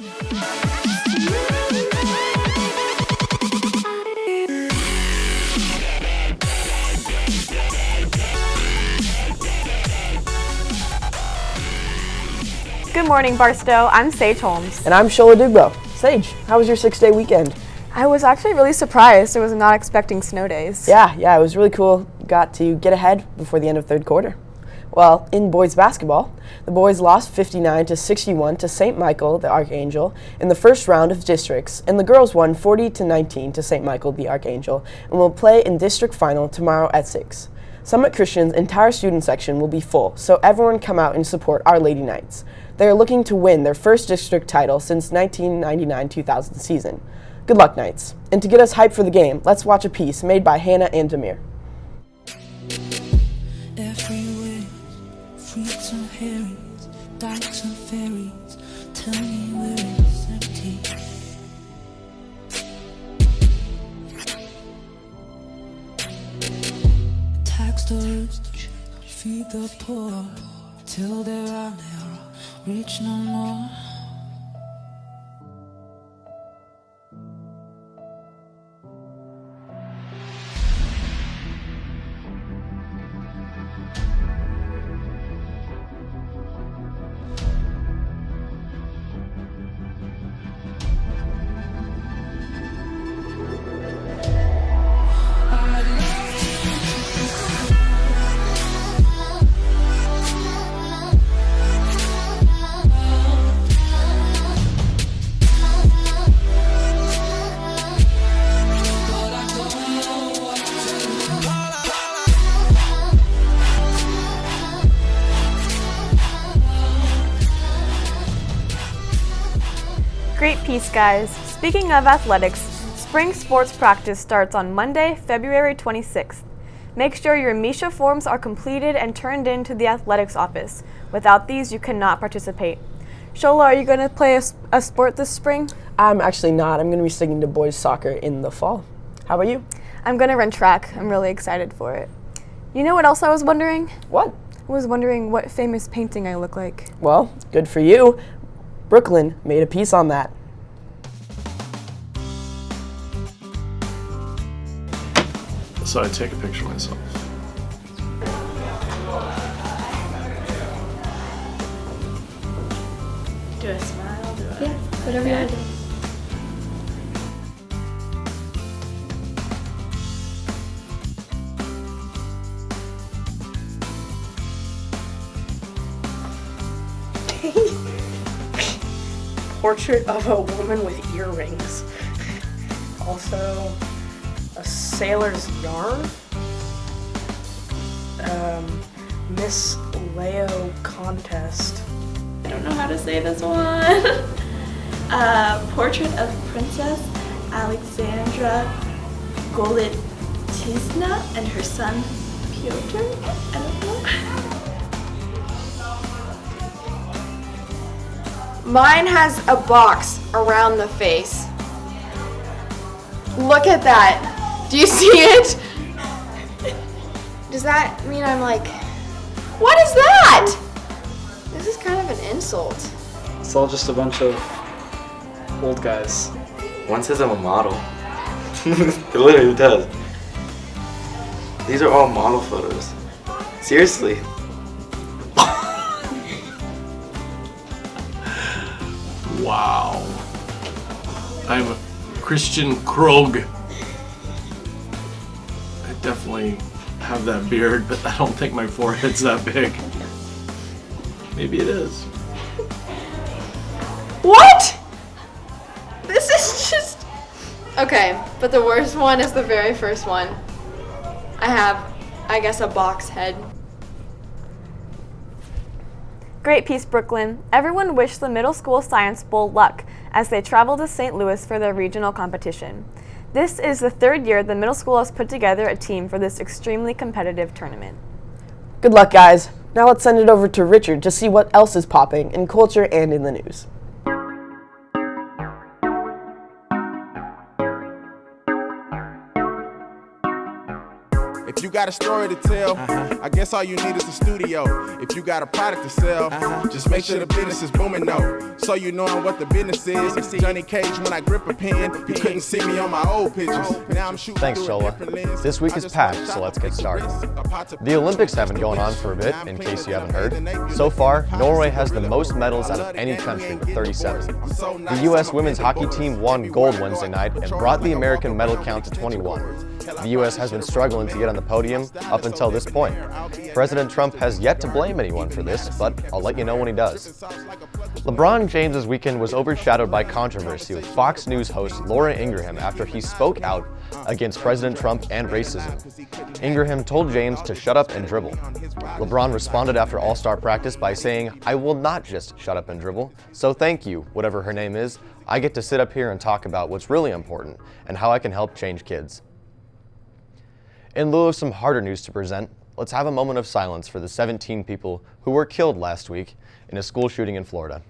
Good morning, Barstow. I'm Sage Holmes. And I'm Shola Dugbo. Sage, how was your 6-day weekend? I was actually really surprised. I was not expecting snow days. Yeah, it was really cool. Got to get ahead before the end of third quarter. Well, in boys basketball, the boys lost 59-61 to St. Michael, the Archangel, in the first round of districts, and the girls won 40-19 to St. Michael, the Archangel, and will play in district final tomorrow at 6. Summit Christian's entire student section will be full, so everyone come out and support Our Lady Knights. They are looking to win their first district title since 1999-2000 season. Good luck, Knights. And to get us hyped for the game, let's watch a piece made by Hannah and Demir. Everywhere, fruits and herrings, dykes and fairies, tell me where it's empty. Tax the rich, feed the poor, till there are rich no more. Great piece, guys. Speaking of athletics, spring sports practice starts on Monday, February 26th. Make sure your MISHA forms are completed and turned in to the athletics office. Without these, you cannot participate. Shola, are you going to play a sport this spring? I'm actually not. I'm going to be sticking to boys soccer in the fall. How about you? I'm going to run track. I'm really excited for it. You know what else I was wondering? What? I was wondering what famous painting I look like. Well, good for you. Brooklyn made a piece on that. So I take a picture of myself. Do a smile, do a... Yeah, whatever you want to do. Portrait of a woman with earrings. Also, a sailor's yarn. Miss Leo contest. I don't know how to say this one. Portrait of Princess Alexandra Golitsina and her son Piotr. I don't know. Mine has a box around the face. Look at that. Do you see it? Does that mean I'm like, what is that? This is kind of an insult. It's all just a bunch of old guys. One says I'm a model. It literally does. These are all model photos. Seriously. Wow. I'm Christian Krog. I definitely have that beard, but I don't think my forehead's that big. Maybe it is. What? This is just... Okay, but the worst one is the very first one. I have, I guess, a box head. Great piece, Brooklyn. Everyone wished the Middle School Science Bowl luck as they travel to St. Louis for their regional competition. This is the third year the middle school has put together a team for this extremely competitive tournament. Good luck, guys. Now let's send it over to Richard to see what else is popping in culture and in the news. If you got a story to tell, I guess all you need is a studio. If you got a product to sell, just make sure the business is booming though. So you knowing what the business is. Johnny Cage when I grip a pen, you couldn't see me on my old pictures. Now I'm shooting. Thanks, Shola. This week is packed, so let's get started. The Olympics have been going on for a bit, in case you haven't heard. So far, Norway has the most medals out of any country with 37. The U.S. women's hockey team won gold Wednesday night and brought the American medal count to 21. The U.S. has been struggling to get on the podium up until this point. President Trump has yet to blame anyone for this, but I'll let you know when he does. LeBron James' weekend was overshadowed by controversy with Fox News host Laura Ingraham after he spoke out against President Trump and racism. Ingraham told James to shut up and dribble. LeBron responded after All-Star practice by saying, "I will not just shut up and dribble, so thank you, whatever her name is. I get to sit up here and talk about what's really important and how I can help change kids." In lieu of some harder news to present, let's have a moment of silence for the 17 people who were killed last week in a school shooting in Florida.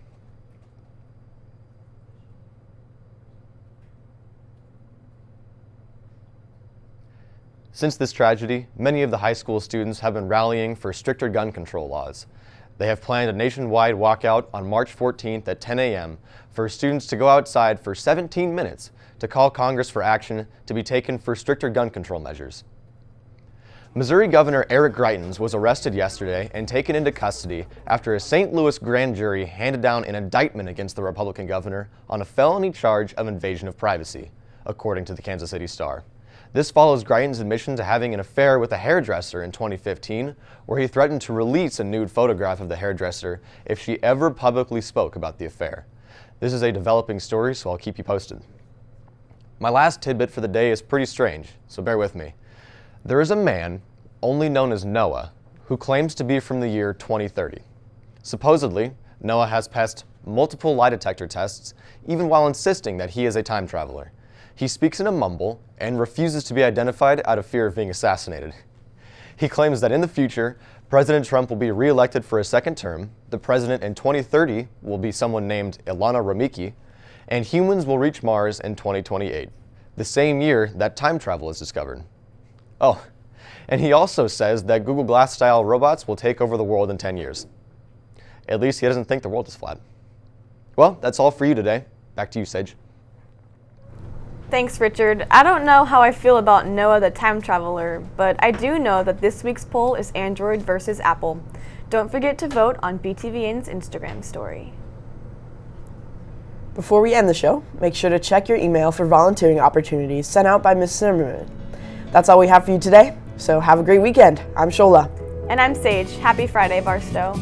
Since this tragedy, many of the high school students have been rallying for stricter gun control laws. They have planned a nationwide walkout on March 14th at 10 a.m. for students to go outside for 17 minutes to call Congress for action to be taken for stricter gun control measures. Missouri Governor Eric Greitens was arrested yesterday and taken into custody after a St. Louis grand jury handed down an indictment against the Republican governor on a felony charge of invasion of privacy, according to the Kansas City Star. This follows Greitens' admission to having an affair with a hairdresser in 2015, where he threatened to release a nude photograph of the hairdresser if she ever publicly spoke about the affair. This is a developing story, so I'll keep you posted. My last tidbit for the day is pretty strange, so bear with me. There is a man, only known as Noah, who claims to be from the year 2030. Supposedly, Noah has passed multiple lie detector tests, even while insisting that he is a time traveler. He speaks in a mumble and refuses to be identified out of fear of being assassinated. He claims that in the future, President Trump will be re-elected for a second term, the president in 2030 will be someone named Ilana Romiki, and humans will reach Mars in 2028, the same year that time travel is discovered. Oh, and he also says that Google Glass-style robots will take over the world in 10 years. At least he doesn't think the world is flat. Well, that's all for you today. Back to you, Sage. Thanks, Richard. I don't know how I feel about Noah the time traveler, but I do know that this week's poll is Android versus Apple. Don't forget to vote on BTVN's Instagram story. Before we end the show, make sure to check your email for volunteering opportunities sent out by Ms. Zimmerman. That's all we have for you today, so have a great weekend. I'm Shola. And I'm Sage. Happy Friday, Barstow.